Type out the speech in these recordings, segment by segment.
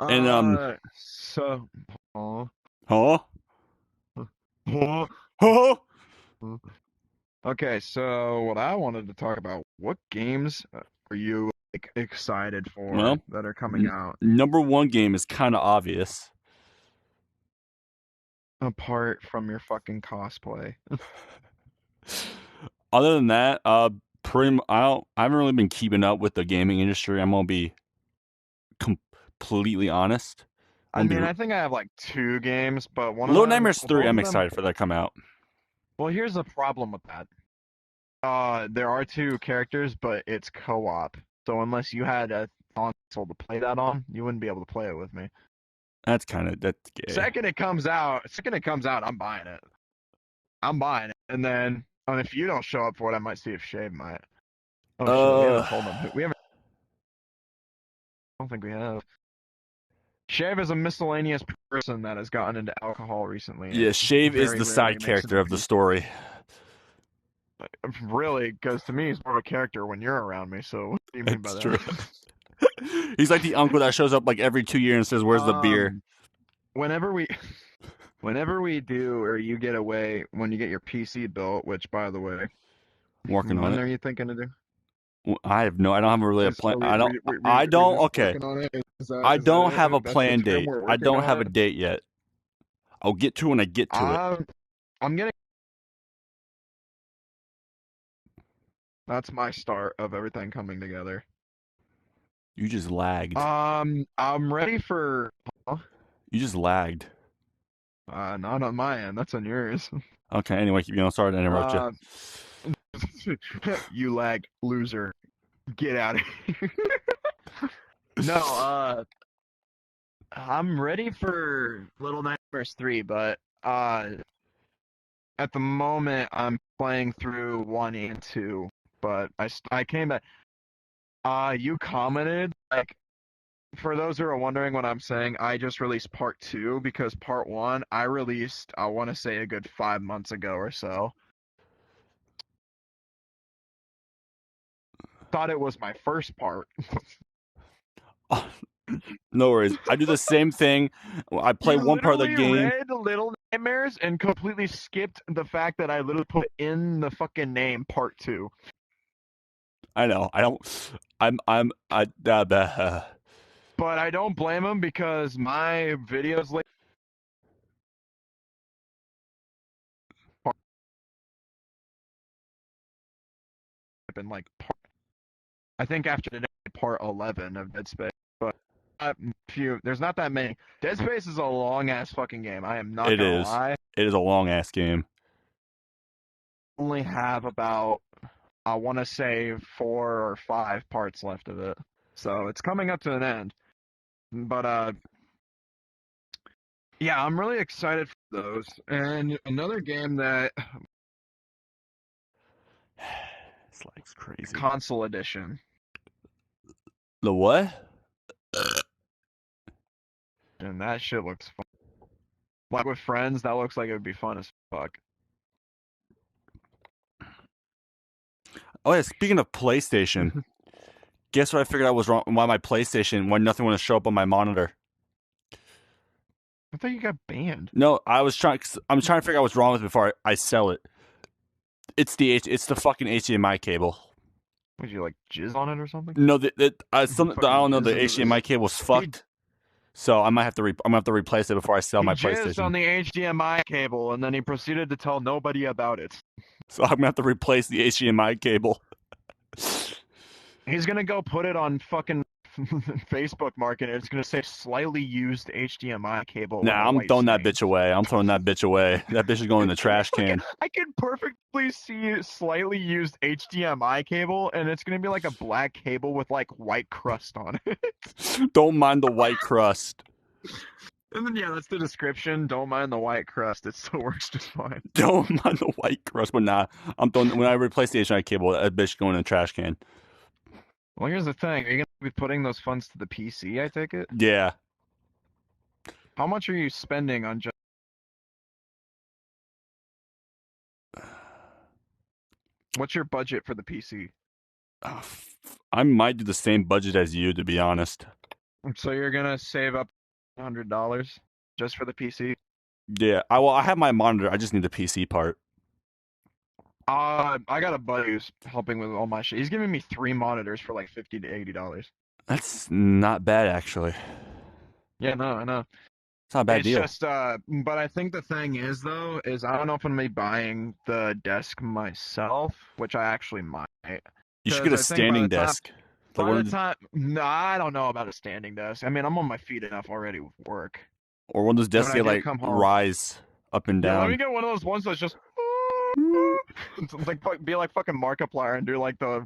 And So, oh, huh? oh. Huh? Okay, so what I wanted to talk about, what games are you like excited for Well, that are coming out number one game is kind of obvious. apart from your fucking cosplay? Other than that, I haven't really been keeping up with the gaming industry. I'm gonna be completely honest. I mean, I think I have like two games, but one of Little them, Nightmares well, 3, both I'm of them. excited for that to come out. Well, here's the problem with that. There are two characters, but it's co-op. So unless you had a console to play that on, you wouldn't be able to play it with me. That's gay. Second it comes out, I'm buying it. I'm buying it, and then if you don't show up for it, I might see if Shave might. Oh shit, we haven't told him. We haven't. I don't think we have. Shave is a miscellaneous person that has gotten into alcohol recently Yeah, and Shave is very the rarely side makes an character of the appearance. story. Really, because to me, he's more of a character when you're around me. So what do you mean by It's true. that? He's like the uncle that shows up like every 2 years and says, "Where's the beer?" Whenever we, whenever we do, or you get away when you get your PC built, which by the way, Working on when it. are you thinking to do? I have no. I don't have really a plan. So I don't. I we don't. just Okay. working on it. I Is that don't have a it? That's the plan term date. we're I working don't have on a it. date yet. I'll get to it when I get to it. I'm getting. That's my start of everything coming together. You just lagged. I'm ready for. Huh? You just lagged. Not on my end. That's on yours. Okay. Anyway, keep going. Sorry to interrupt you. Uh, you lag, loser. Get out of here. No, I'm ready for Little Nightmares 3, but at the moment I'm playing through 1 and 2, but I came back. You commented, like, for those who are wondering what I'm saying, I just released part 2 because part 1 I released, I want to say, a good 5 months ago or so. Thought it was my first part. No worries. I do the same thing. I play You one part of the literally game. read Little Nightmares and completely skipped the fact that I literally put in the fucking name part 2. I know. I don't. I. But I don't blame him because my videos like been like I think after today part 11 of Dead Space, but there's not that many. Dead Space is a long ass fucking game. I am not It gonna is. lie. It is a long ass game. Only have about, I want to say, 4 or 5 parts left of it, so it's coming up to an end. But yeah, I'm really excited for those. And another game that This lag's crazy. console edition. The what? And that shit looks fun. Like with friends, that looks like it would be fun as fuck. Oh yeah. Speaking of PlayStation, guess what I figured out was wrong? Why my PlayStation? Why nothing want to show up on my monitor? I thought you got banned. No, I'm trying to figure out what's wrong with it before I sell it. It's the fucking HDMI cable. Would you like jizz on it or something? No, I don't know. The Jizz into HDMI this. cable's fucked. So I'm gonna have to replace it before I sell He my jizzed on PlayStation. the HDMI cable and then he proceeded to tell nobody about it. So I'm gonna have to replace the HDMI cable. He's gonna go put it on fucking Facebook Market. It's gonna say slightly used HDMI cable with Nah, a I'm white throwing that stain. bitch away. I'm throwing that bitch away. That bitch is going in the trash can. I can perfectly see slightly used HDMI cable, and it's gonna be like a black cable with like white crust on it. Don't mind the white crust. And then yeah, that's the description. Don't mind the white crust; it still works just fine. Don't mind the white crust. But nah, when I replace the HDMI cable, that bitch going in the trash can. Well, here's the thing: are you gonna be putting those funds to the PC? I take it. Yeah. How much are you spending on just? What's your budget for the PC? I might do the same budget as you, to be honest. So you're gonna save up $100 just for the PC? Yeah, I have my monitor. I just need the PC part. I got a buddy who's helping with all my shit. He's giving me 3 monitors for like $50 to $80. That's not bad actually. Yeah, no, I know. It's not a bad It's deal. just, but I think the thing is though, is I don't know if I'm gonna be buying the desk myself, which I actually might, You should get because a I think standing desk. Like by one the of the, time, no, I don't know about a standing desk. I mean, I'm on my feet enough already with work. or one of those And desks when I that do like come home, rise up and yeah, let me down. get one of those ones that's just like be like fucking Markiplier and do like the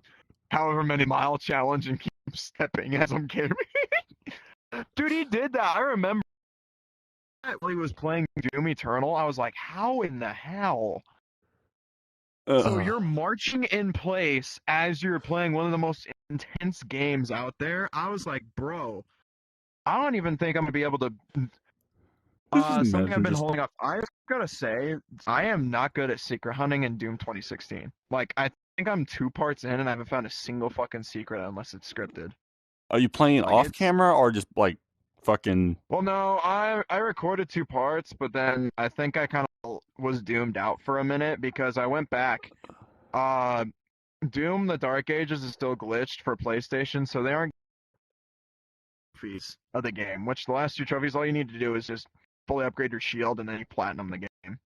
however many mile challenge and keep stepping as I'm carrying. Dude, he did that. I remember that when he was playing Doom Eternal. I was like, how in the hell? So Ugh. you're marching in place as you're playing one of the most intense games out there. I was like, bro, I don't even think I'm gonna be able to. Just Something I've imagine been just holding up. I gotta say, I am not good at secret hunting in Doom 2016. Like, I think I'm 2 parts in and I haven't found a single fucking secret unless it's scripted. are you playing Like, off it's camera or just like fucking well, no, I recorded 2 parts, but then I think I kind of was doomed out for a minute because I went back. Uh, Doom: The Dark Ages is still glitched for PlayStation, so they aren't trophies of the game. Which the last 2 trophies, all you need to do is just fully upgrade your shield and then you platinum the game.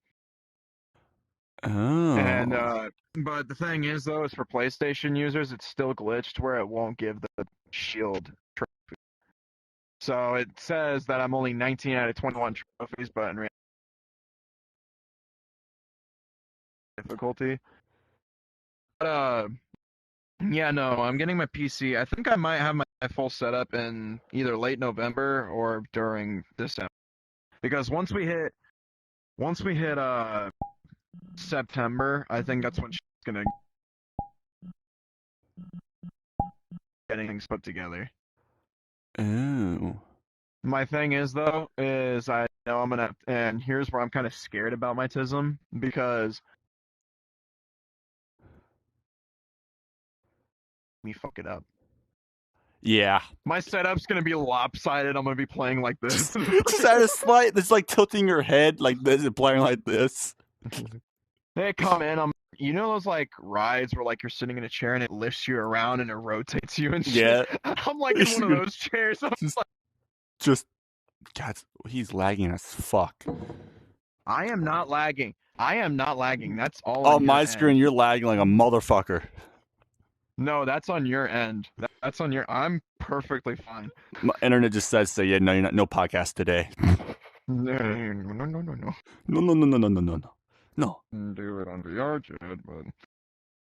And oh. but the thing is though, is for PlayStation users, it's still glitched where it won't give the shield trophy. So it says that I'm only 19 out of 21 trophies, but in reality, difficulty. But yeah, no, I'm getting my PC. I think I might have my full setup in either late November or during December. Because once we hit September, I think that's when she's gonna get things put together. Oh. My thing is though, is I know I'm gonna, and here's where I'm kind of scared about my tism because me fuck it up. Yeah. My setup's gonna be lopsided. I'm gonna be playing like this. Just add a slight that's like tilting your head like this and playing like this. They come in. You know those like rides where like you're sitting in a chair and it lifts you around and it rotates you and shit. Yeah. I'm like in one of those chairs. I'm just like, just God, he's lagging as fuck. I am not lagging. I am not lagging. That's all on On your my screen, end. you're lagging like a motherfucker. No, that's on your end. That's on your. I'm perfectly fine. My internet just says, "Say yeah, no, you're not. No podcast today." No, no, no, no, no. No, no, no, no, no, no, no, no. No. Do it on VR, Jed, but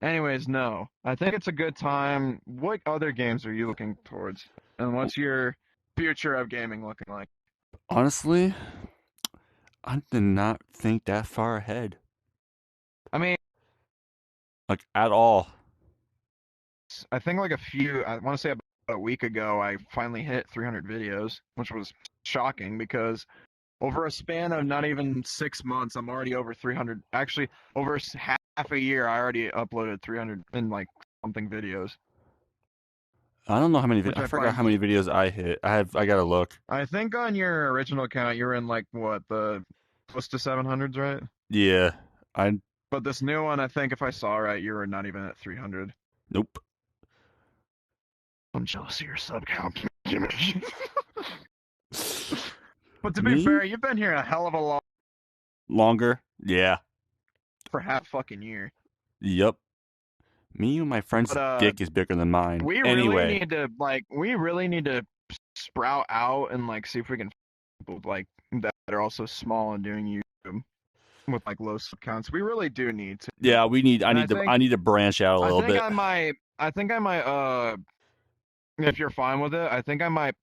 anyways, no. I think it's a good time. What other games are you looking towards? And what's your future of gaming looking like? Honestly, I did not think that far ahead. I mean, Like at all. I think like I want to say about a week ago, I finally hit 300 videos, which was shocking because over a span of not even 6 months, I'm already over 300. Actually, over half a year, I already uploaded 300 and like something videos, I don't know how many. which I I forgot find. how many videos I hit. I gotta look. I think on your original account, you were in like what the close to 700s, right? Yeah. I But this new one, I think if I saw right, you were not even at 300. nope. I'm jealous of your sub count. But to be Me fair, you've been here a hell of a long longer. Yeah. for half fucking year. Yep. Me and my friend's But dick is bigger than mine. Anyway, we really need to sprout out and like see if we can people like that are also small and doing YouTube with like low sub counts. We really do need to. yeah, we need. I And need to. I need to branch out a I little think bit. I might if you're fine with it, I think I might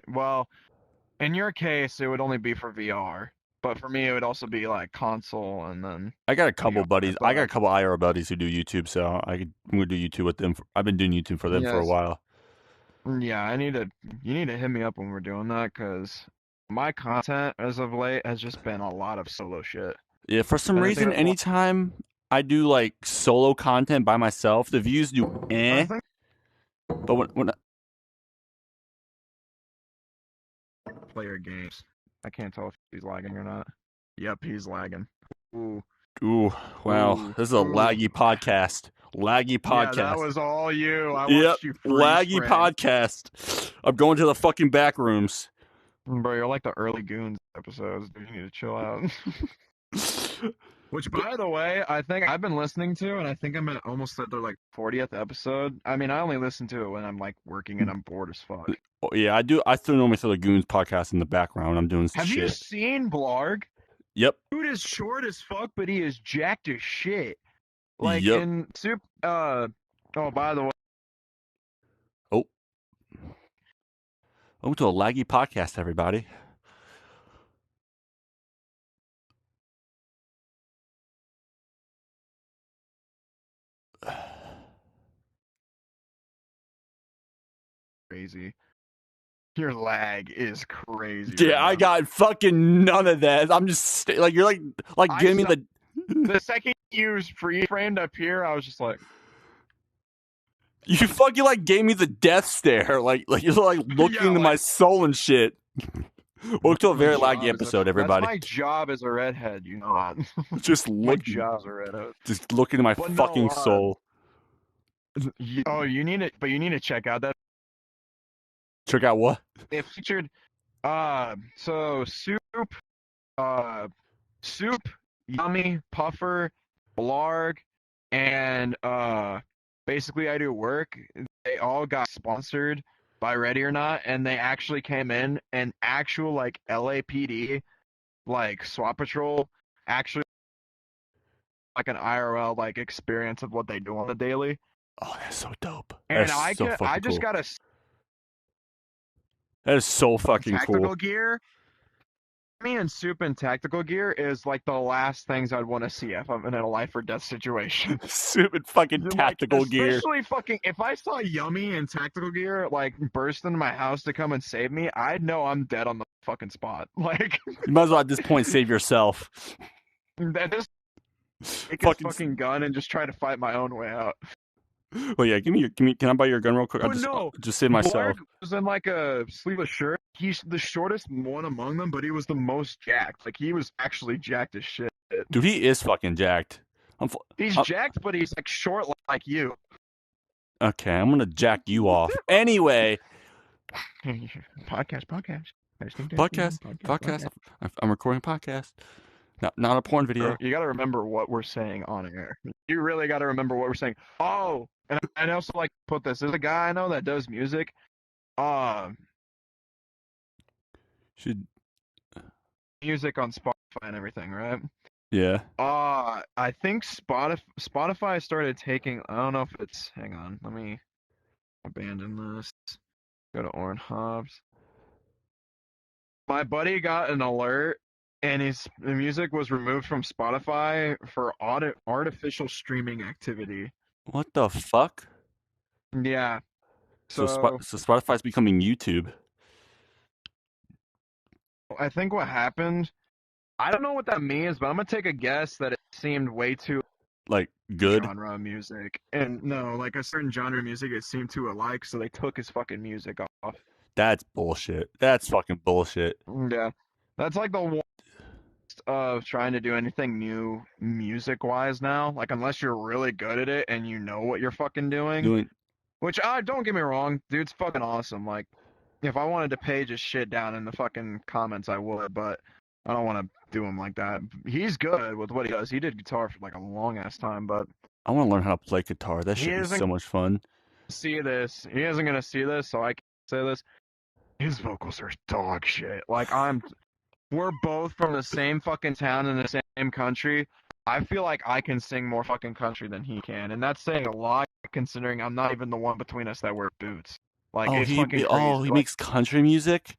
well, in your case it would only be for VR, but for me it would also be like console and then I got a couple VR. buddies. I got a But couple IR buddies who do YouTube, so I'm gonna do YouTube with them. I've been doing YouTube for them for a yes, while. yeah, you need to hit me up when we're doing that because my content as of late has just been a lot of solo shit. Yeah, for some And I think reason, that's one. anytime I do like solo content by myself, the views do I eh. think But when Player games. I can't tell if he's lagging or not. Yep, he's lagging. Ooh, ooh, wow, ooh, this is a ooh. laggy podcast. Laggy Yeah, that podcast. was all you. I Yep, watched you freeze laggy frame. podcast. I'm going to the fucking back rooms. Bro, you're like the early Goons episodes. Dude, you need to chill out. Which, by the way, I think I've been listening to, and I think I'm at almost at their like 40th episode. I mean, I only listen to it when I'm like working and I'm bored as fuck. Oh, yeah, I do. I still normally throw the Goons podcast in the background when I'm doing Have you shit. seen Blarg? Yep. Dude is short as fuck, but he is jacked as shit. Like Yep. in oh, by the way, Oh, welcome to a laggy podcast, everybody. crazy. Your lag is crazy right Yeah, I now. got fucking none of that. I'm just like you're like I giving me saw the. the second you free framed up here, I was just like, You fucking like gave me the death stare, like you're like looking yeah, into my like soul and shit. Welcome to a my very laggy job is episode, that's everybody. my job as a redhead, you know that. Just My looking, job's a redhead. just looking into my But no, fucking soul. oh, you need it, but you need to check out that Check out what? it featured so uh Soup, Yummy, Puffer, Blarg, and basically I do work. They all got sponsored by Ready or Not, and they actually came in and actual like LAPD, like SWAT Patrol, actually like an IRL like experience of what they do on the daily. Oh, that's so dope. And That's so I fucking just cool. got a That is so fucking cool. tactical gear. Me and Soup and tactical gear is like the last things I'd want to see if I'm in a life or death situation. Stupid fucking Like, tactical gear. especially fucking, if I saw Yummy in tactical gear, like, burst into my house to come and save me, I'd know I'm dead on the fucking spot. Like, You might as well at this point save yourself. that just take his Fucking. fucking gun and just try to fight my own way out. Well, yeah. Give me. Can I buy your gun real quick? I'll But no, just save myself. Blarg was in like a sleeveless shirt. He's the shortest one among them, but he was the most jacked. Like, he was actually jacked as shit. Dude, he is fucking jacked. He's I'm jacked, but he's like short like you. okay. I'm gonna jack you off. Anyway, Podcast, podcast. Testing, testing, podcast. I'm recording a podcast. Not a porn video. You got to remember what we're saying on air. You really got to remember what we're saying. Oh, and I also like to put this. There's a guy I know that does music. Should Music on Spotify and everything, right? yeah. I think Spotify started taking. I don't know if it's. Hang on, let me abandon this. Go to Oren Hobbs. My buddy got an alert, and the music was removed from Spotify for artificial streaming activity. What the fuck? Yeah. So So Spotify's becoming YouTube. I think what happened, I don't know what that means, but I'm gonna take a guess that it seemed way too Like good. genre music. And no, like a certain genre of music it seemed too alike, so they took his fucking music off. That's bullshit. That's fucking bullshit. Yeah. That's like the worst of trying to do anything new music wise now. Like unless you're really good at it and you know what you're fucking doing. Which don't get me wrong, dude's fucking awesome. Like if I wanted to page his shit down in the fucking comments I would, but I don't want to do him like that. He's good with what he does. He did guitar for like a long ass time, but I want to learn how to play guitar. That he shit is isn't so much fun. see this. He isn't gonna see this, so I can say this. His vocals are dog shit. Like we're both from the same fucking town in the same country. I feel like I can sing more fucking country than he can, and that's saying a lot considering I'm not even the one between us that wear boots. Like it's fucking crazy. He Like, makes country music.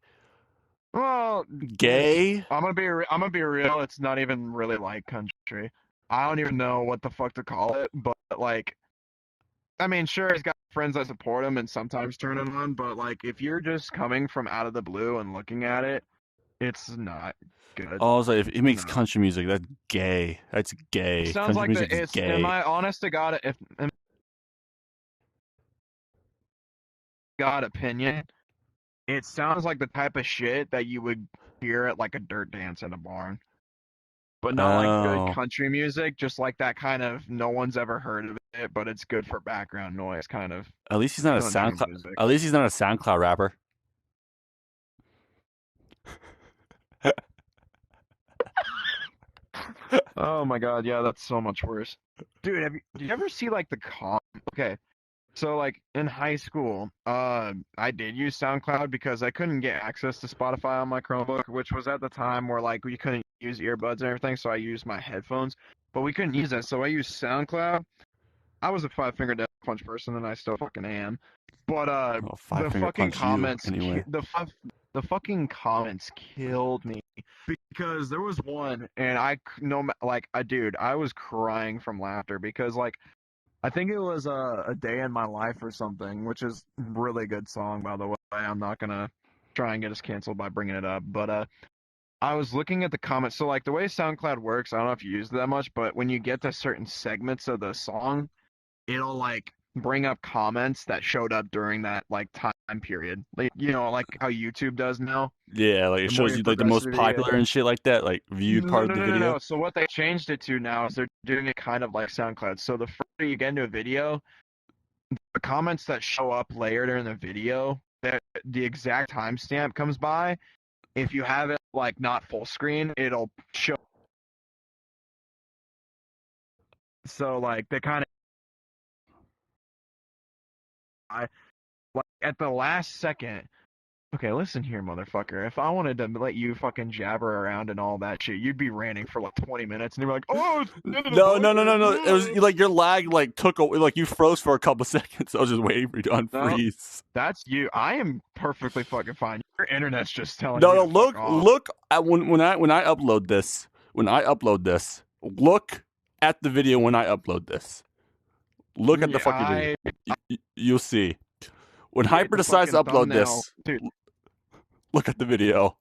well, Gay. I'm gonna be real. It's not even really like country. I don't even know what the fuck to call it, but like, I mean, sure, he's got friends that support him and sometimes turn it on, but like, if you're just coming from out of the blue and looking at it, it's not good. Oh, I was like, if he makes No. country music, that's gay. That's gay. It sounds Country like music is it's. gay. Am I honest to God? If God opinion, it sounds like the type of shit that you would hear at like a dirt dance in a barn. But not like good Oh, country music, just like that kind of no one's ever heard of it, but it's good for background noise kind of at least he's not a country SoundCloud. music. At least he's not a SoundCloud rapper. Oh my god, yeah, that's so much worse. Dude, did you ever see like okay, so like in high school, I did use SoundCloud because I couldn't get access to Spotify on my Chromebook, which was at the time where like we couldn't use earbuds and everything, so I used my headphones. But we couldn't use that, so I used SoundCloud. I was a Five Finger Death Punch person, and I still fucking am. But Oh, five the finger fucking punch you comments, anyway. the fucking comments killed me because there was one, and I no like I dude, I was crying from laughter because like I think it was a day in my life or something, which is a really good song by the way. I'm not gonna try and get us canceled by bringing it up, but I was looking at the comments. So like the way SoundCloud works, I don't know if you use it that much, but when you get to certain segments of the song, it'll like bring up comments that showed up during that like time period. Like like how YouTube does now. Yeah, like it The more shows you you like the progress most through the video. popular and shit like that, like viewed No, part of no, the no, no, video. no. So what they changed it to now is they're doing it kind of like SoundCloud. So the further you get into a video, the comments that show up later in the video, that the exact timestamp comes by. If you have it like not full screen, it'll show. So like they kind of like at the last second. Okay, listen here, motherfucker. If I wanted to let you fucking jabber around and all that shit, you'd be ranting for like 20 minutes, and you're like, "Oh, it's the end of the No, no, no, no, no. It was podcast." like your lag like took like you froze for a couple seconds. I was just waiting for you to No, unfreeze. that's you. I am perfectly fucking fine. Your internet's just telling No, you no. to fuck Look, off. look at when I upload this. When I upload this, look at the video when I upload this. Look at the Yeah, fucking video. You'll see. When create Hyp3r the decides fucking to upload thumbnail, this, dude. look at the video.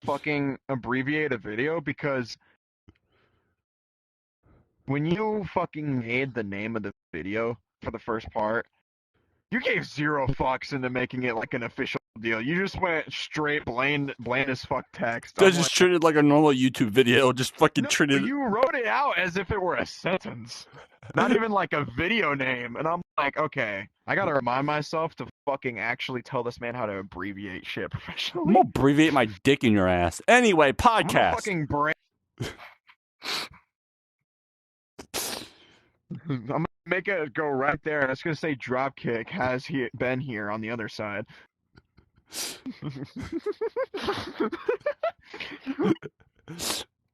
Fucking abbreviate a video because when you fucking made the name of the video for the first part, you gave zero fucks into making it like an official deal. You just went straight bland as fuck text. They I'm like, just treated it like a normal YouTube video. Just fucking no, treated. you wrote it out as if it were a sentence, not even like a video name. And I'm like, okay, I gotta remind myself to fucking actually tell this man how to abbreviate shit I'm professionally. gonna abbreviate my dick in your ass. Anyway, I'm gonna podcast. fucking brain. I'm gonna make it go right there, and it's gonna say dropkick has been here on the other side.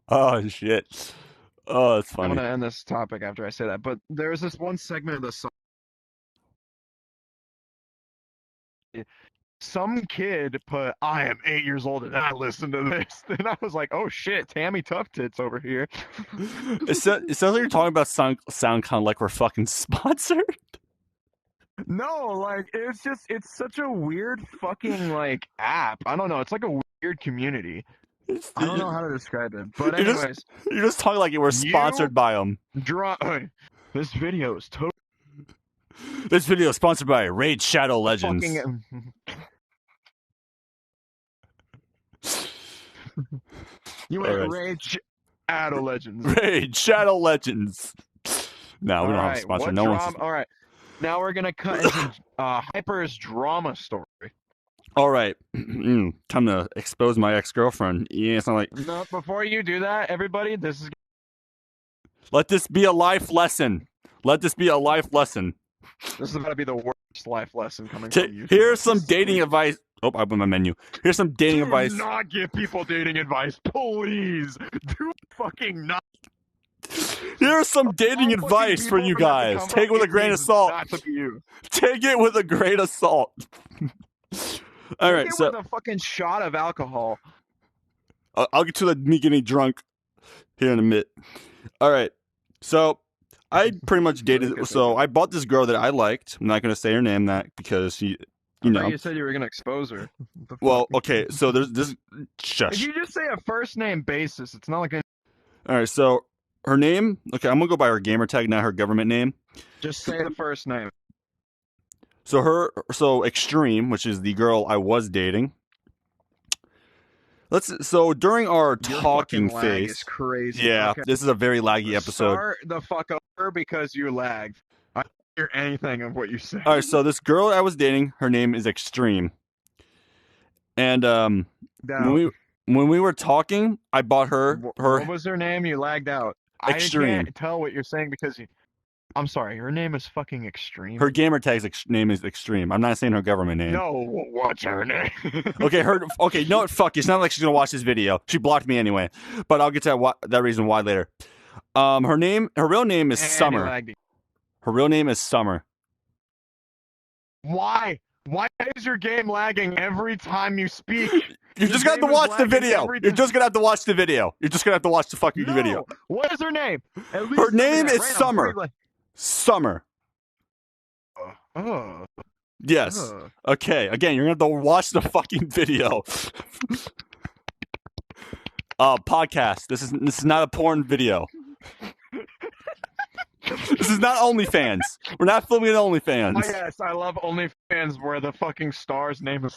Oh shit. Oh, that's I'm funny. gonna end this topic after I say that. But there's this one segment of the song. Some kid put, "I am 8 years old and I listen to this," and I was like, "Oh shit, Tammy Tough Tits over here." It sounds like you're talking about SoundCloud like we're fucking sponsored. No, like it's such a weird fucking like app. I don't know. It's like a weird community. I don't know how to describe it. But You're just anyways, you're just talking like we're you sponsored by them. draw. This video is totally This video is sponsored by Raid Shadow Legends. fucking. You went Alright. Rage Shadow Legends. Raid Shadow Legends. No, we All don't have a right, sponsor. what No drama? one's. All right, now we're gonna cut into Hyp3r's drama story. All right, time to expose my ex-girlfriend. Yeah, it's not like. No, before you do that, everybody, this is Let this be a life lesson. Let this be a life lesson. about to be the worst life lesson coming from you. Here's some dating advice. Oh, I put my menu. Here's some dating advice. Do not give people dating advice, please. Do fucking not. Here's some dating All fucking advice for people you from that to guys. come Take it with a up grain of with salt. Not to be you. Take it with a grain of salt. All right, Take it so with a fucking shot of alcohol. I'll get to me getting drunk here in a minute. All right, so I pretty much dated. So I bought this girl that I liked. I'm not gonna say her name that because she, you know. You said you were gonna expose her. Well, okay, so there's this. Shush. If you just say a first name basis, it's not like a. All right, so her name. Okay, I'm gonna go by her gamer tag, not her government name. Just say the first name. So Extreme, which is the girl I was dating. So during our Your talking fucking lag is phase, crazy. yeah, Okay, this is a very laggy episode. start the fuck over because you lagged. I don't hear anything of what you say. All right, so this girl I was dating, her name is Extreme, and when Doubt. we were talking, I bought her What was her name? You lagged out. I Extreme. can't tell what you're saying because I'm sorry. Her name is fucking Extreme. Her gamer tag's name is Extreme. I'm not saying her government name. No, what's her name? Okay, you know what? Fuck. It's not like she's gonna watch this video. She blocked me anyway, but I'll get to that reason why later. Her real name is Summer. Her real name is Summer. Why? Why is your game lagging every time you speak? You're just gonna have to watch the video. You're just gonna have to watch the video. You're just gonna have to watch the fucking video. What is her name? Her name is Summer. Summer. Yes. Okay. Again, you're gonna have to watch the fucking video. Podcast. This is not a porn video. This is not OnlyFans. We're not filming at OnlyFans. Oh yes, I love OnlyFans where the fucking star's name is.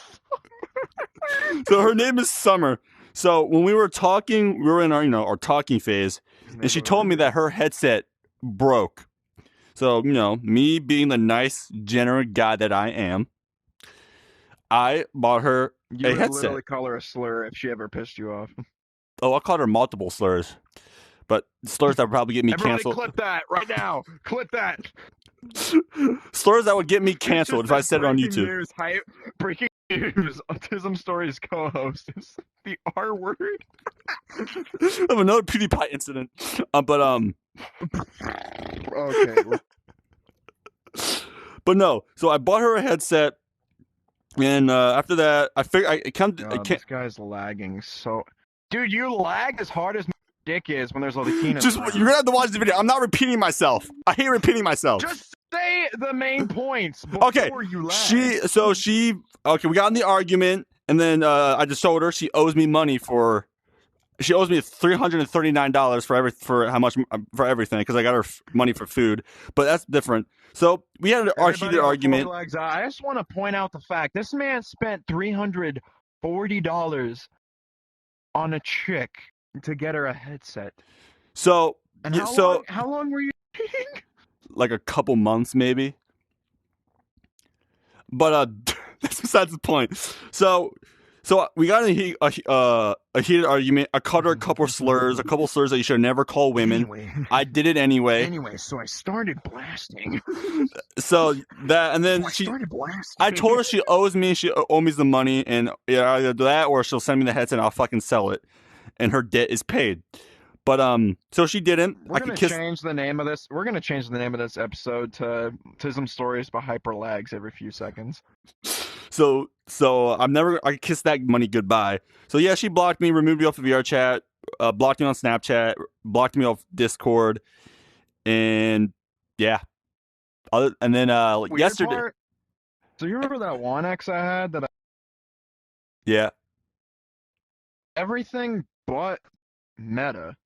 So her name is Summer. So when we were talking, we were in our talking phase, and she told me that her headset broke. So me being the nice, generous guy that I am, I bought her a headset. You would literally call her a slur if she ever pissed you off. Oh, I called her multiple slurs. But slurs that would probably get me canceled. Clip that right now. Clip that. Slurs that would get me canceled if I said it on YouTube. Breaking news. Autism Stories co-host is the R word. Of another PewDiePie incident. Okay. But no. So I bought her a headset, and after that, I figured this guy's lagging so. Dude, you lag as hard as my dick is when there's a Latina. You're gonna have to watch the video. I'm not repeating myself. I hate repeating myself. Just say the main points before you lag. We got in the argument, and then I just told her she owes me money she owes me $339 for everything because I got her money for food, but that's different. So we had a heated argument. I just want to point out the fact this man spent $340 on a chick to get her a headset. So how long were you dating? Like a couple months maybe. But that's besides the point. So we got in a heated argument. I called her a couple slurs that you should never call women. Anyway. I did it anyway. So I started blasting. So that, and then I told her she owes me the money, and either that or she'll send me the headset and I'll fucking sell it, and her debt is paid. But so she didn't. We're gonna change the name of this. We're gonna change the name of this episode to Tism Stories by Hyp3r lags every few seconds. So I kissed that money goodbye. So yeah, she blocked me, removed me off the VR chat, blocked me on Snapchat, blocked me off Discord, and yeah. And then yesterday. So you remember that one ex I had that? Yeah. Everything but Meta.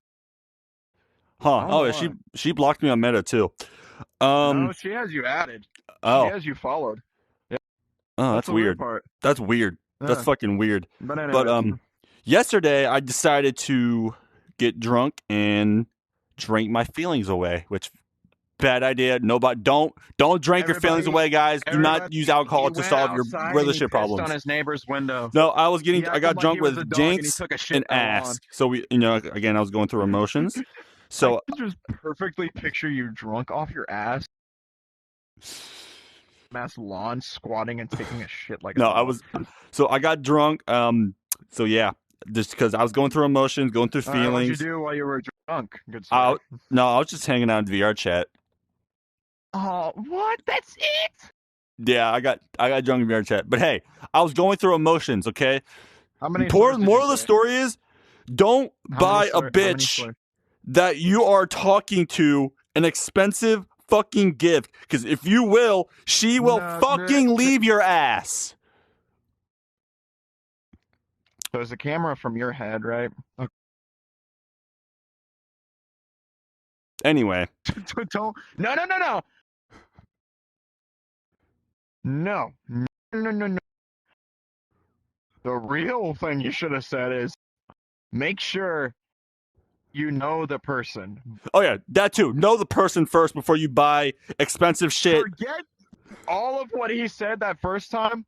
Huh? Oh, yeah, she blocked me on Meta too. No, she has you added. Oh. She has you followed. Yeah. Oh, that's weird. That's weird. Yeah. That's fucking weird. But anyway. Yesterday I decided to get drunk and drink my feelings away, which bad idea. Don't drink your feelings away, guys. Do not use alcohol to solve your relationship problems. On his neighbor's window. No, I got drunk with Jinx and Ask. So we, again, I was going through emotions. So I can just perfectly picture you drunk off your ass. Mass lawn squatting and taking a shit like so I got drunk. So yeah, just because I was going through emotions, going through feelings. What did you do while you were drunk? Good I was just hanging out in the VR chat. Oh, what? That's it? Yeah, I got drunk in VR chat. But hey, I was going through emotions, okay? How many moral of the story is don't buy a bitch that you are talking to an expensive fucking gift. Because if you will, she will fucking leave your ass. So there's a camera from your head, right? Okay. Anyway. No. No. No, no, no, no. The real thing you should have said is make sure you know the person. Oh yeah, that too. Know the person first before you buy expensive shit. Forget all of what he said that first time.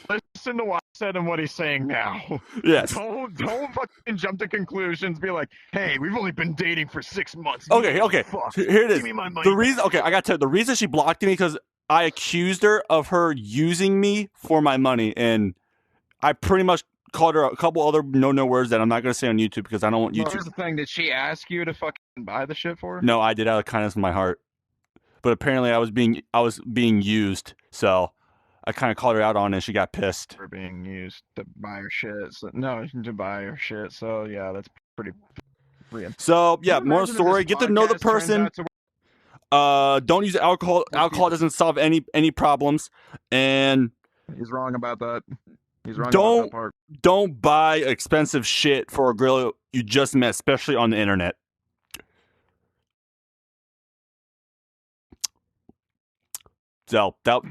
Listen to what I said and what he's saying now. Yes. Don't fucking jump to conclusions. Be like, hey, we've only been dating for 6 months. Okay. Fuck. Here it is. Give me my money. The reason, okay, I got to tell you, the reason she blocked me because I accused her of her using me for my money, and I pretty much called her a couple other no words that I'm not gonna say on YouTube because I don't want YouTube. Here's the thing: did she ask you to fucking buy the shit for her? No, I did out of kindness of my heart, but apparently I was being used, so I kind of called her out on it. And she got pissed. For being used to buy her shit. So, no, to buy her shit. So yeah, that's pretty. So yeah, more story. Get to know the person. Don't use alcohol. Alcohol doesn't solve any problems, and he's wrong about that. He's wrong about that part. Don't buy expensive shit for a girl you just met, especially on the internet. So that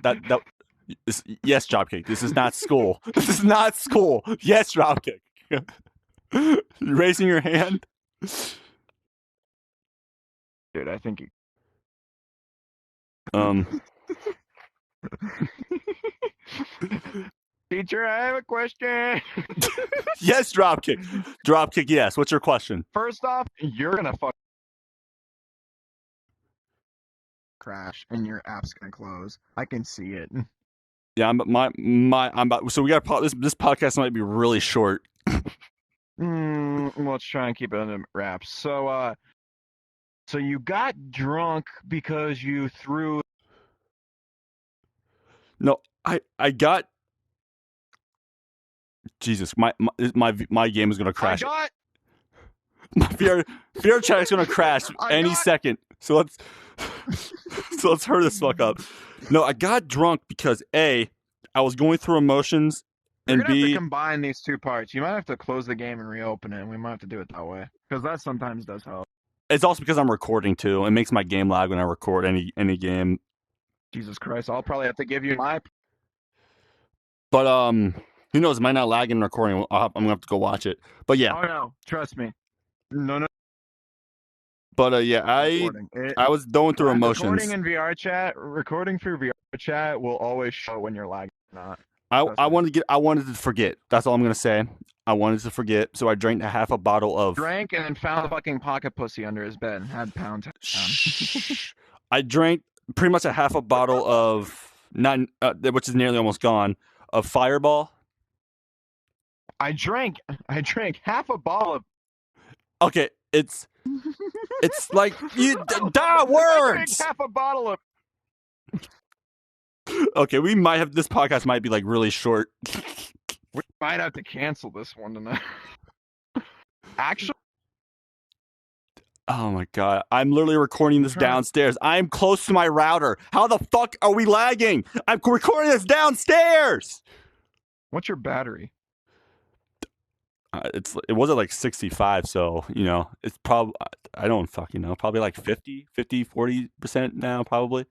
yes, Dropkick. This is not school. This is not school. Yes, Dropkick. Raising your hand. Dude, I think you. Teacher, I have a question. Yes, Dropkick. Dropkick, yes. What's your question? First off, you're gonna crash and your app's gonna close. I can see it. Yeah, I'm about. So we got this podcast might be really short. Let's try and keep it under wraps. So you got drunk because you threw. No, I got. Jesus, my game is gonna crash. My VR chat is gonna crash any second. So let's hurry this fuck up. No, I got drunk because A, I was going through emotions, and You're gonna B, have to combine these two parts. You might have to close the game and reopen it, and we might have to do it that way because that sometimes does help. It's also because I'm recording too. It makes my game lag when I record any game. Jesus Christ, I'll probably have to give you my. But who knows? It might not lag in recording. I'm gonna have to go watch it. But yeah. Oh no, trust me. No. But yeah, I was going through emotions. Recording through VR chat will always show when you're lagging or not. I wanted to forget. That's all I'm gonna say. I wanted to forget, so I drank half a bottle of. Drank and then found a fucking pocket pussy under his bed and had pound town. I drank pretty much a half a bottle of which is nearly almost gone, of Fireball. I drank half a bottle of. Okay, it's like you words. Half a bottle of. Okay, this podcast might be like really short. We might have to cancel this one tonight. Actually. Oh my god, I'm literally recording this downstairs. I'm close to my router. How the fuck are we lagging? I'm recording this downstairs. What's your battery? It was at like 65, so it's probably, I don't fucking know, probably like 40% now, probably.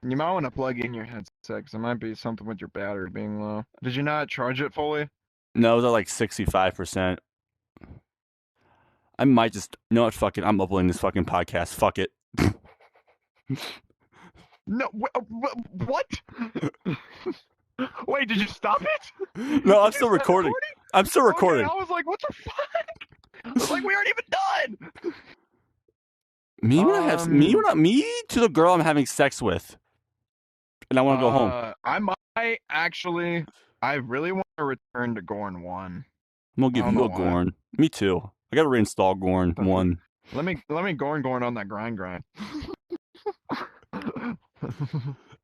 You might want to plug in your headset because it might be something with your battery being low. Did you not charge it fully? No, it was at like 65%. I might just, I'm uploading this fucking podcast. Fuck it. No, what? Wait, did you stop it? No, I'm still recording. I'm still recording. Okay, I was like, what the fuck? I was like, we aren't even done. Me to the girl I'm having sex with, and I want to go home. I really want to return to Gorn 1. I'm gonna give you a Gorn. Me too. I gotta reinstall Gorn 1. Let me Gorn on that grind.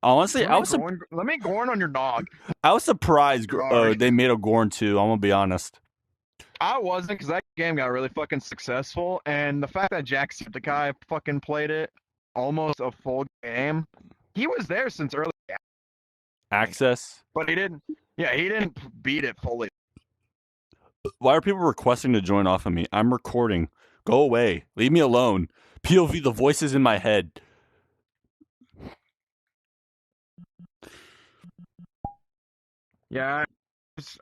Honestly, let me Gorn on your dog. I was surprised they made a Gorn 2. I'm gonna be honest. I wasn't, because that game got really fucking successful, and the fact that Jacksepticeye fucking played it almost a full game, he was there since early access, but he didn't beat it fully. Why are people requesting to join off of me? I'm recording. Go away. Leave me alone. POV, the voices in my head. Yeah,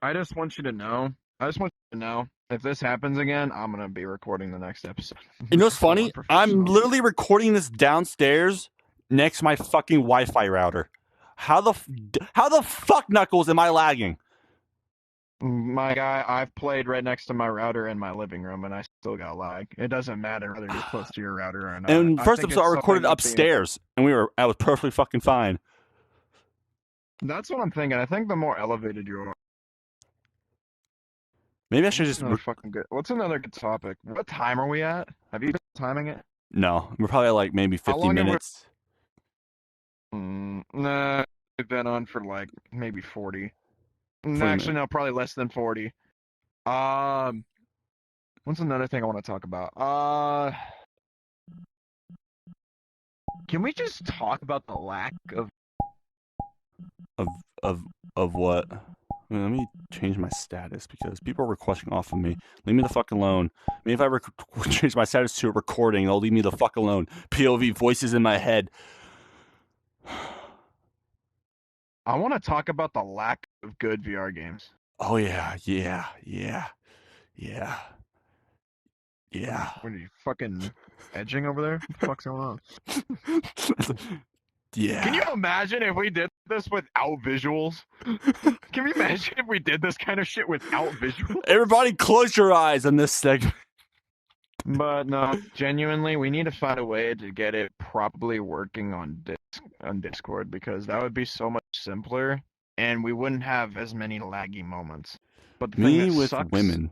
I just want you to know. I just want you to know if this happens again, I'm gonna be recording the next episode. You know what's funny? I'm literally recording this downstairs next to my fucking Wi-Fi router. How the fuck, Knuckles, am I lagging? My guy, I've played right next to my router in my living room, and I still got lag. It doesn't matter whether you're close to your router or not. And first episode I recorded upstairs, and I was perfectly fucking fine. That's what I'm thinking. I think the more elevated you are. Maybe I should just. Fucking good. What's another good topic? What time are we at? Have you been timing it? No, we're probably like maybe 50 minutes. Nah, we've been on for like maybe 40. Actually, no, probably less than 40. What's another thing I want to talk about? Can we just talk about the lack of what? Let me change my status because people are requesting off of me. Leave me the fuck alone. Maybe if I change my status to a recording, they'll leave me the fuck alone. POV voices in my head. I want to talk about the lack of good VR games. Oh yeah. What are you fucking edging over there? What the fuck's going on? Yeah. Can you imagine if we did this without visuals? Can you imagine if we did this kind of shit without visuals? Everybody close your eyes on this segment. But no, genuinely, we need to find a way to get it properly working on Discord, because that would be so much simpler, and we wouldn't have as many laggy moments. But the thing that with sucks, women.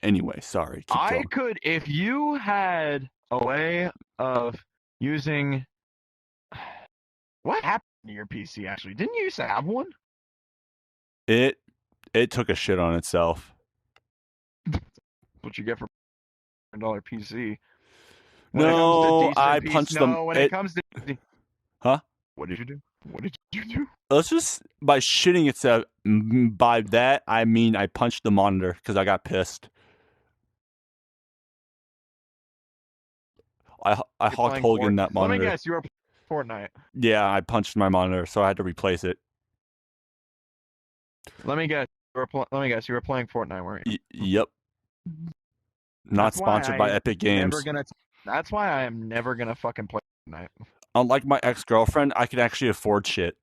Anyway, sorry. I could, if you had a way of using. What happened to your PC, actually? Didn't you used to have one? It took a shit on itself. What you get for $1 PC. No, I punched them. When it comes to... Huh? What did you do? What did you do? Let's just, by shitting itself, by that, I mean I punched the monitor because I got pissed. I Hulk Hogan that monitor. Let me guess, you were playing Fortnite. Yeah, I punched my monitor, so I had to replace it. Let me guess, you were playing Fortnite, weren't you? Yep. Not sponsored by Epic Games. That's why I am never gonna fucking play Fortnite. Unlike my ex-girlfriend, I can actually afford shit.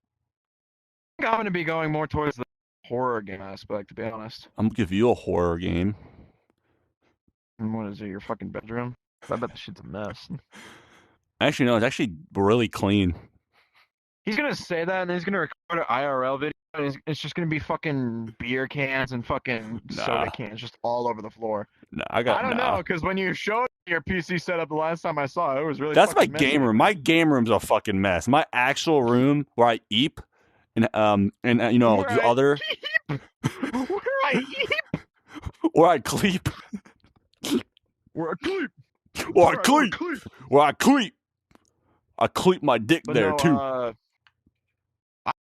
I think I'm gonna be going more towards the horror game aspect, to be honest. I'm gonna give you a horror game. And what is it, your fucking bedroom? I bet the shit's a mess. Actually, no, it's actually really clean. He's gonna say that, and then he's gonna record an IRL video, and it's just gonna be fucking beer cans and fucking soda cans just all over the floor. I don't know, because when you showed your PC setup the last time I saw it, it was really. That's my game room. My game room's a fucking mess. My actual room where I eat, and you know, where other. Where I eat. Or I cleep. Where I cleep. Or I cleep. Where I cleep. I cleep my dick there too. I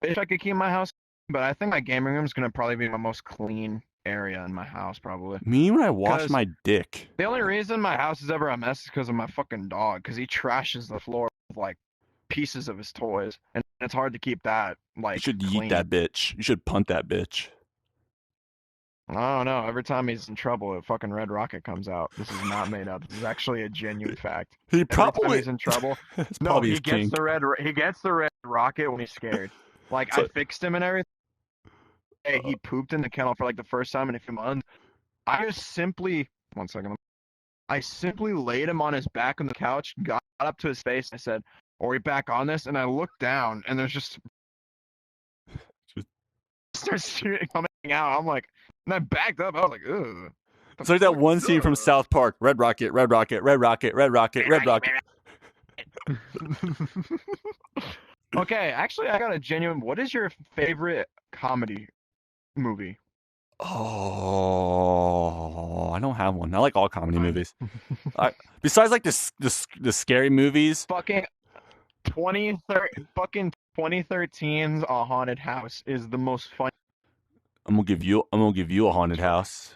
wish I could keep my house, but I think my gaming room is gonna probably be my most clean area in my house, probably. Me when I wash my dick. The only reason my house is ever a mess is because of my fucking dog, because he trashes the floor with like pieces of his toys, and it's hard to keep that like. You should clean. eat that bitch. You should punt that bitch. I don't know. Every time he's in trouble, a fucking red rocket comes out. This is not made up. This is actually a genuine fact. He probably every time he's in trouble. No, he gets the red rocket when he's scared. Like I fixed him and everything. Hey, he pooped in the kennel for like the first time in a few months. I just simply I simply laid him on his back on the couch, got up to his face, and I said, "Are we back on this?" And I looked down, and there's just starts shooting coming out. I'm like. And I backed up. I was like, ugh. It's like that one scene from South Park. Red rocket, red rocket, red rocket, red rocket, red rocket. Okay, actually, I got a genuine... What is your favorite comedy movie? Oh, I don't have one. I like all comedy movies. Besides like the scary movies. Fucking 2013's A Haunted House is the most fun. I'm gonna give you a haunted house.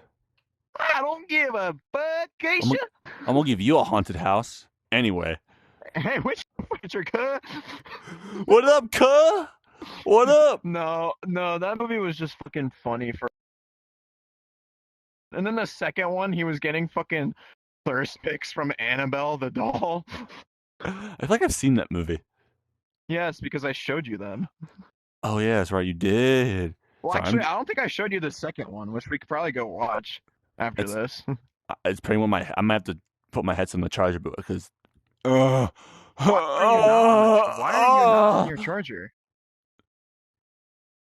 I don't give a fuck, Keisha. I'm gonna give you a haunted house. Anyway. Hey, which cuh? What up, cuh? What up? No, that movie was just fucking funny for. And then the second one, he was getting fucking thirst pics from Annabelle the doll. I feel like I've seen that movie. Yes, because I showed you them. Oh yeah, that's right. You did. Well, Sorry, actually, I don't think I showed you the second one, which we could probably go watch after it's this. it's pretty well. I'm gonna have to put my headset on the charger because. Uh, Why are you not on Why are you not on your charger?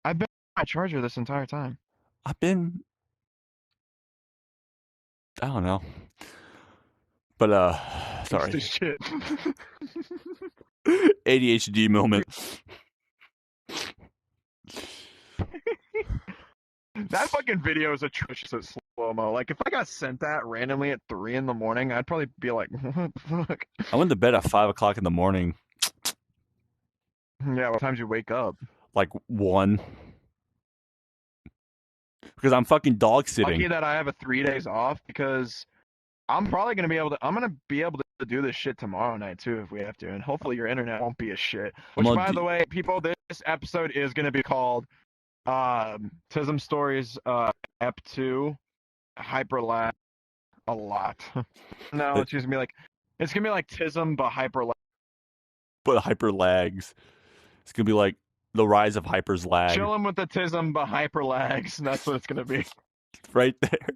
I've been on my charger this entire time. I've been. I don't know. But sorry. Shit. ADHD moment. That fucking video is atrocious at slow-mo. Like, if I got sent that randomly at 3 in the morning, I'd probably be like, what the fuck? I went to bed at 5 o'clock in the morning. Yeah, what time did you wake up? Like 1. Because I'm fucking dog sitting. Lucky that I have a 3 days off because I'm probably gonna be able to do this shit tomorrow night too if we have to, and hopefully your internet won't be a shit. Which, by the way, people, this episode is gonna be called Tism Stories Ep2 Hyp3r a lot. No, it's gonna be like Tism but Hyp3r. But Hyp3r lags. It's gonna be like the rise of Hyp3r's lag. Chillin with the Tism but Hyp3r lags. That's what it's gonna be. Right there.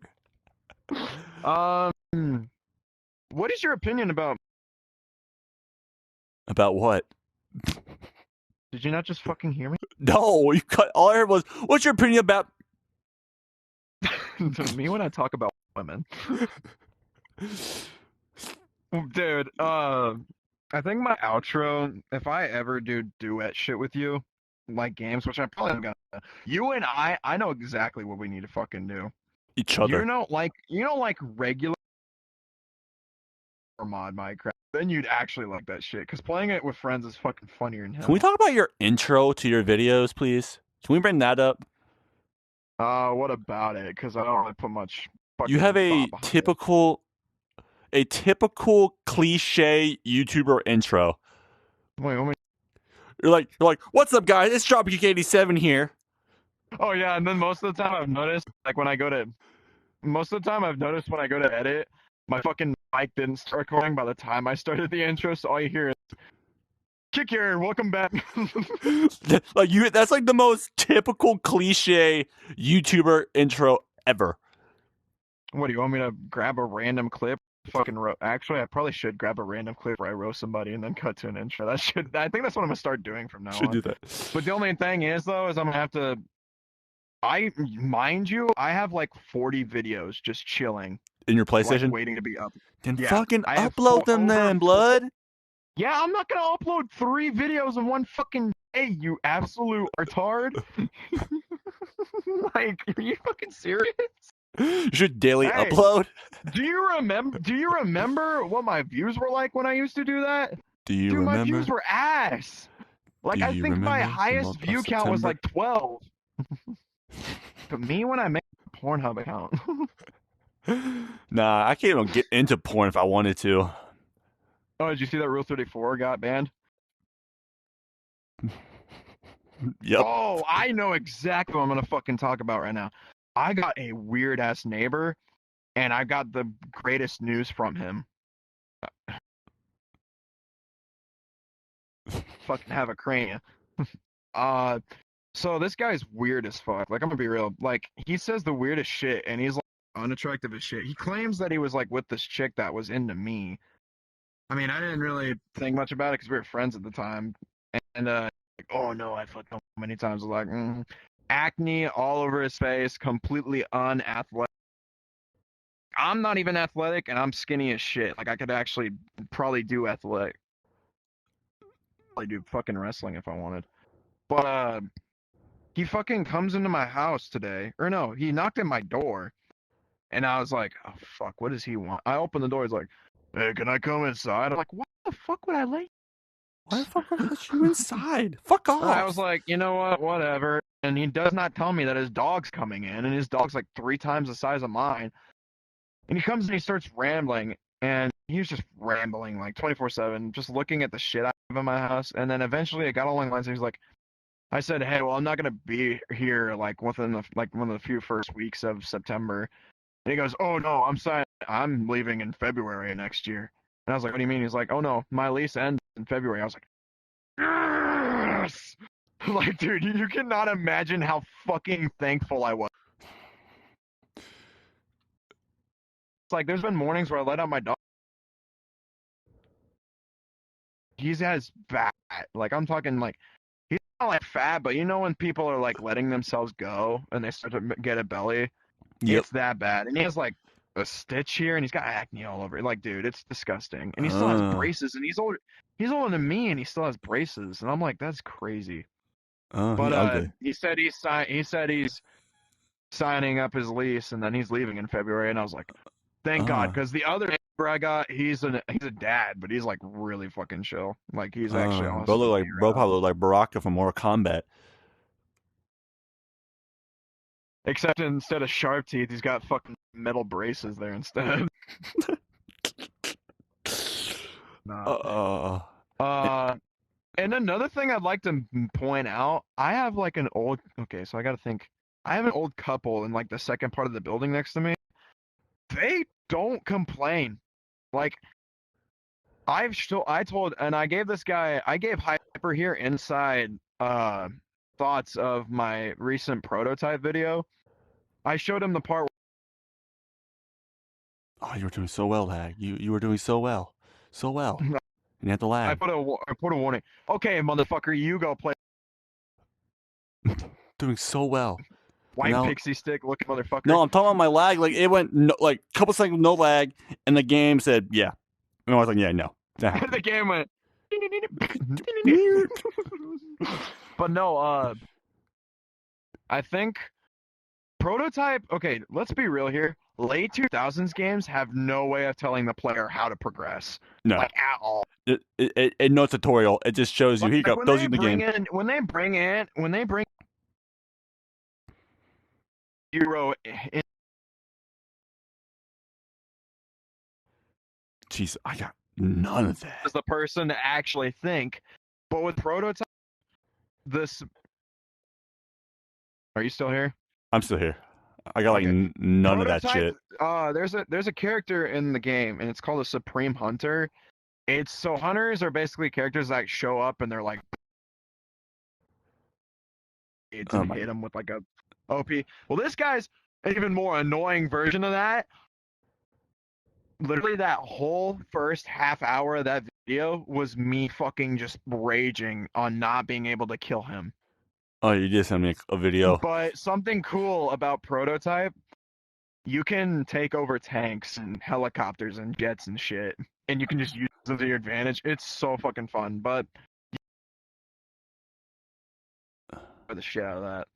What is your opinion about? About what? Did you not just fucking hear me? No, you cut. All I heard was, "What's your opinion about?" Me when I talk about women. Dude, I think my outro, if I ever do duet shit with you, like games, which I probably am gonna, you and I know exactly what we need to fucking do. Each other. You know, like regular mod Minecraft. Then you'd actually like that shit, because playing it with friends is fucking funnier than hell. Can we talk about your intro to your videos, please? Can we bring that up? What about it? Because I don't really put much. You have a typical cliche YouTuber intro. Wait. You're like, "What's up, guys? It's Dropkick87 here." Oh yeah, and then most of the time I've noticed, like when I go to edit, my fucking mic didn't start recording by the time I started the intro, so all you hear is "Kick here, welcome back." That's like the most typical cliche YouTuber intro ever. What do you want me to grab a random clip? Actually, I probably should grab a random clip where I roast somebody and then cut to an intro. I think that's what I'm gonna start doing from now on. Should do that. But the only thing is though, is I'm gonna have to. I have like 40 videos just chilling in your PlayStation, like, waiting to be up. Then fucking upload them then, blood. Yeah, I'm not gonna upload 3 videos in one fucking day, you absolute retard. Like, are you fucking serious? You should daily upload. Do you remember what my views were like when I used to do that? Dude, my views were ass. Like, I think my highest view count was like 12. But me when I made a Pornhub account. Nah, I can't even get into porn if I wanted to. Oh, did you see that Rule 34 got banned? Yep. Oh, I know exactly what I'm gonna fucking talk about right now. I got a weird ass neighbor, and I got the greatest news from him. Fucking have a cranium. So this guy's weird as fuck. Like, I'm gonna be real. Like, he says the weirdest shit, and he's like unattractive as shit. He claims that he was like with this chick that was into me. I mean, I didn't really think much about it because we were friends at the time. And like, oh no, I fucked him many times. Like, acne all over his face, completely unathletic. I'm not even athletic, and I'm skinny as shit. Like, I could actually probably do athletic. Probably do fucking wrestling if I wanted. But he fucking comes into my house today. Or no, he knocked at my door. And I was like, oh fuck, what does he want? I opened the door, he's like, hey, can I come inside? I'm like, why the fuck would I let you? Why the fuck would I let you inside? Fuck off. I was like, you know what, whatever. And he does not tell me that his dog's coming in, and his dog's like 3 times the size of mine. And he comes and he starts rambling, and he was just rambling like 24/7, just looking at the shit out of my house. And then eventually it got along the lines, and he's like, I said, hey, well, I'm not gonna be here like within the like one of the few first weeks of September. And he goes, oh no, I'm leaving in February next year. And I was like, what do you mean? He's like, oh no, my lease ends in February. I was like, yes! Like, dude, you cannot imagine how fucking thankful I was. It's like there's been mornings where I let out my dog. He's has fat. Like I'm talking like he's not like fat, but you know when people are like letting themselves go and they start to get a belly, Yep. it's that bad. And he has like a stitch here, and he's got acne all over. Like, dude, it's disgusting. And he still has Uh, braces, and he's older. He's older than me, and he still has braces. And I'm like, that's crazy. he But ugly. he said he's signing up his lease, and then he's leaving in February. And I was like, thank God, because the other neighbor I got, he's a dad, but he's like really fucking chill. Like he's actually Bro honestly look like pretty bro rad. probably look like Baraka from Mortal Kombat. Except instead of sharp teeth, he's got fucking metal braces there instead. Nah. Eh, Uh, and another thing I'd like to point out, I have like an old. Okay, so I got to think. I have an old couple in like the second part of the building next to me. They don't complain. Like I told, and I gave Hyp3r here inside thoughts of my recent prototype video. I showed him the part oh, you were doing so well, lag. You were doing so well, so well. where And you had the lag. I put a warning. Okay, motherfucker, you go play Doing so well. And white now, pixie stick looking motherfucker. no, I'm talking about my lag. Like it went no, like a couple seconds no lag, and the game said yeah. And I was like, yeah, no, that And the happened. game went. But no, I think prototype. Okay, let's be real here. Late 2000s games have no way of telling the player how to progress, No, like at all. no tutorial. It just shows you. Here you Like go. Those are the game. when they bring Euro in Jeez, I got none of as that. the person to actually think, but with prototype, this. Are you still here? I'm still here. I got like Okay. none of that Prototype. shit. There's a character in the game, and it's called a Supreme Hunter. It's so hunters are basically characters that show up and they're like it's Oh and my. hit them with like a OP. Well, this guy's an even more annoying version of that. Literally, that whole first half hour of that video was me fucking just raging on not being able to kill him. Oh, you did send me a video. But something cool about Prototype, you can take over tanks and helicopters and jets and shit, and you can just use them to your advantage. It's so fucking fun. But the shit out of that.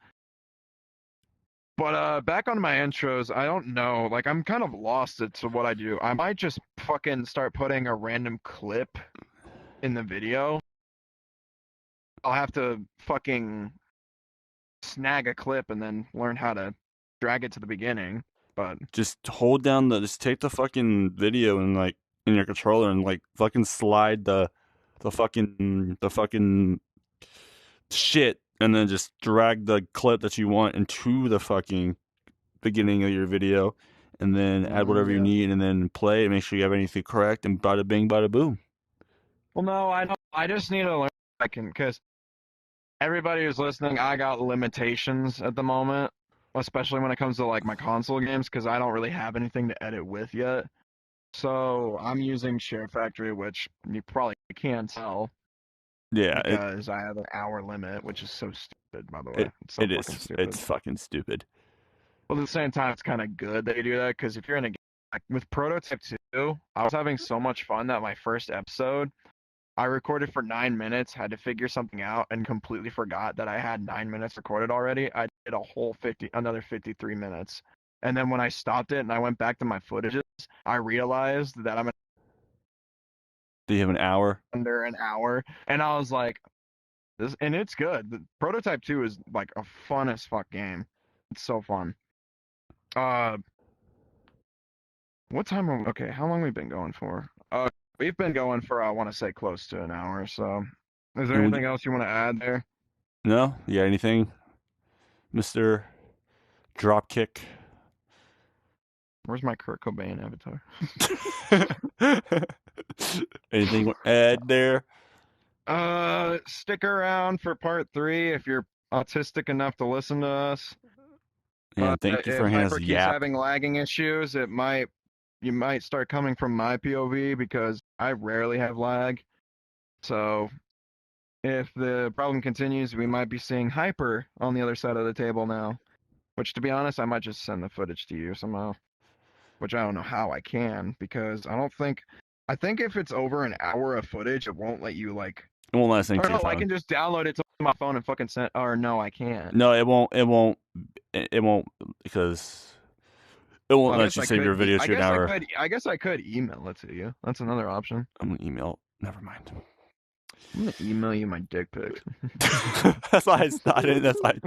But back on my intros, I don't know. Like I'm kind of lost as to what I do. I might just fucking start putting a random clip in the video. I'll have to fucking snag a clip and then learn how to drag it to the beginning. But Just hold down the. Just take the fucking video and like in your controller and like fucking slide the fucking shit and then just drag the clip that you want into the fucking beginning of your video and then add whatever you yeah. need and then play and make sure you have anything correct and bada bing bada boom. Well, no, I don't. I just need to learn. I can because everybody who's listening, I got limitations at the moment, especially when it comes to like my console games, because I don't really have anything to edit with yet. So I'm using Share Factory, which you probably can't tell Yeah, because I have an hour limit, which is so stupid, by the way. it It's so it fucking is. stupid. It's fucking stupid. But at the same time, it's kind of good that you do that because if you're in a game like with Prototype 2, I was having so much fun that my first episode, I recorded for 9 minutes, had to figure something out, and completely forgot that I had 9 minutes recorded already. I did a whole another 53 minutes. And then when I stopped it and I went back to my footages, I realized that I'm Do you have an hour? under an hour. And I was like, this, and it's good. The Prototype 2 is like a fun as fuck game. It's so fun. Uh, what time are we, okay, how long have we been going for? We've been going for, I want to say close to an hour. So is there And anything else you want to add there? No? You got anything, Mister Dropkick? Where's my Kurt Cobain avatar? Anything you want to add there? Stick around for part 3 if you're autistic enough to listen to us. And thank you for If handing us Hyp3r keeps Yap. having lagging issues, you might start coming from my POV because I rarely have lag. So if the problem continues, we might be seeing Hyp3r on the other side of the table now. Which, to be honest, I might just send the footage to you somehow. Which I don't know how I can because I think if it's over an hour of footage, it won't let you like. It won't let us sync Or to your no, I phone. can just download it to my phone and fucking send. Or no, I can't. No, it won't. It won't because it won't I let guess you I save your could. video to an hour. I guess I could email it to you. That's another option. I'm gonna email. Never mind. I'm gonna email you my dick pics. That's why I started. That's why.